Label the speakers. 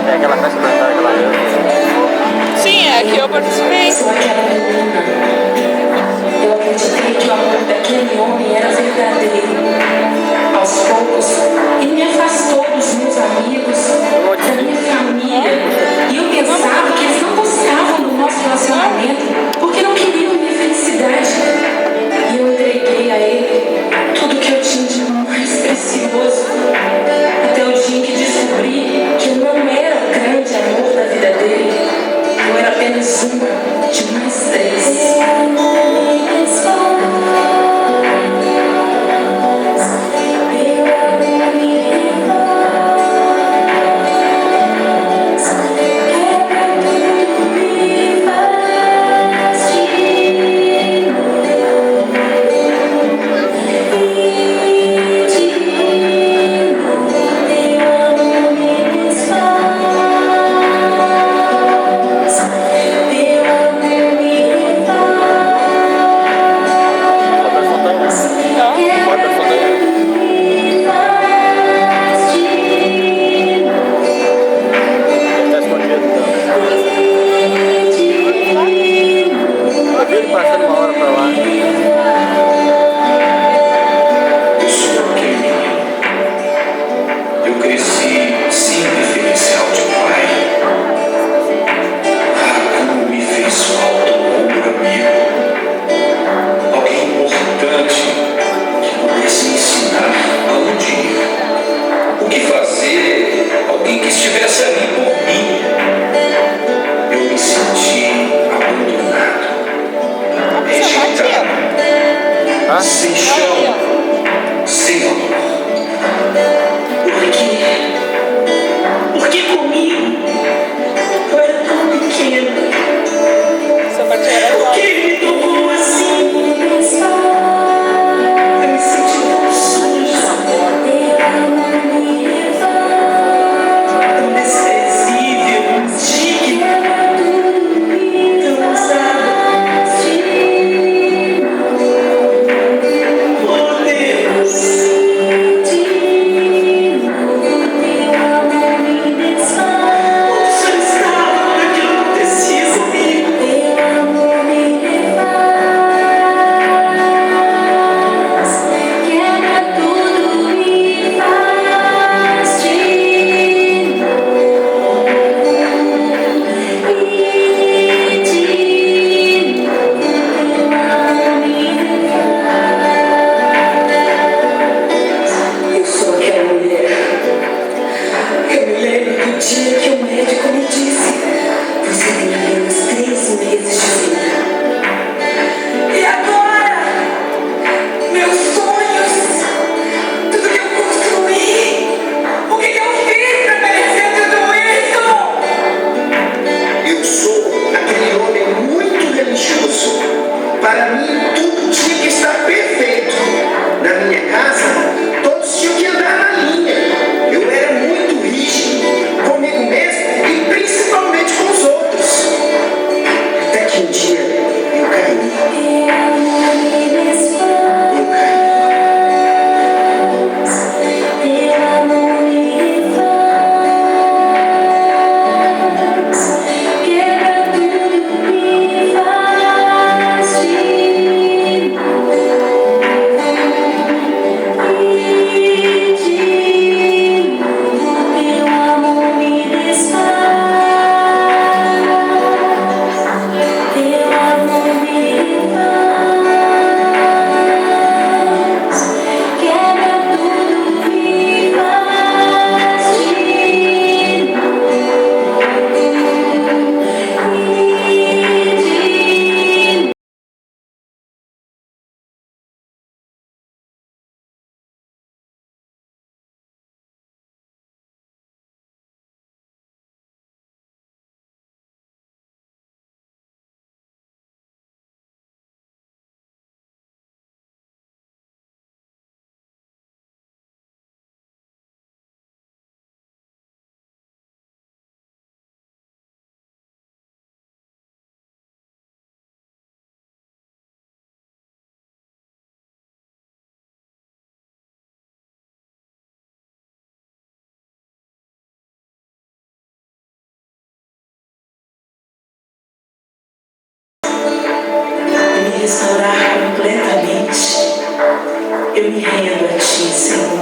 Speaker 1: É aquela festa planetária que ela deu.
Speaker 2: Sim, é que eu participei.
Speaker 3: Eu sou aquela menina. Eu acreditei que o amor daquele homem era verdadeiro. Aos poucos, ele me afastou dos meus amigos, da minha família. E eu pensava que eles não gostavam do nosso relacionamento porque não queriam minha felicidade. E eu entreguei a ele tudo que eu tinha de mais precioso. Até o dia em que descobri que eu não era o grande amor da vida dele. Eu era apenas uma de mais três.
Speaker 1: Passando uma hora pra lá.
Speaker 4: Eu sou aquele menino. Eu cresci sem referencial de pai. Ah, como me fez falta um ombro amigo. Alguém importante que pudesse me ensinar aonde ir. O que fazer? Alguém que estivesse ali por mim. Eu me senti abandonado. Rejeitado, sem chão, sem amor.
Speaker 3: Por que comigo? Eu era tão pequena.
Speaker 2: Essa parte era
Speaker 3: Por que ele me tocou assim? Eu me senti tão suja, tão desprezível, indigna, tão usada. Oh Deus, onde o Senhor estava quando aquilo acontecia comigo? Eu sou aquela mulher. Eu me lembro do dia que o médico me disse: você tem apenas 3 meses de vida. E agora? Meus sonhos, tudo que eu construí, o que eu fiz para merecer tudo isso?
Speaker 4: Eu sou aquele homem muito religioso. Para mim, tudo tinha que estar perfeito. Na minha casa, todos tinham que andar na linha. Eu era muito rígido comigo mesmo.
Speaker 3: restaurar completamente. Eu me rendo a Ti, Senhor.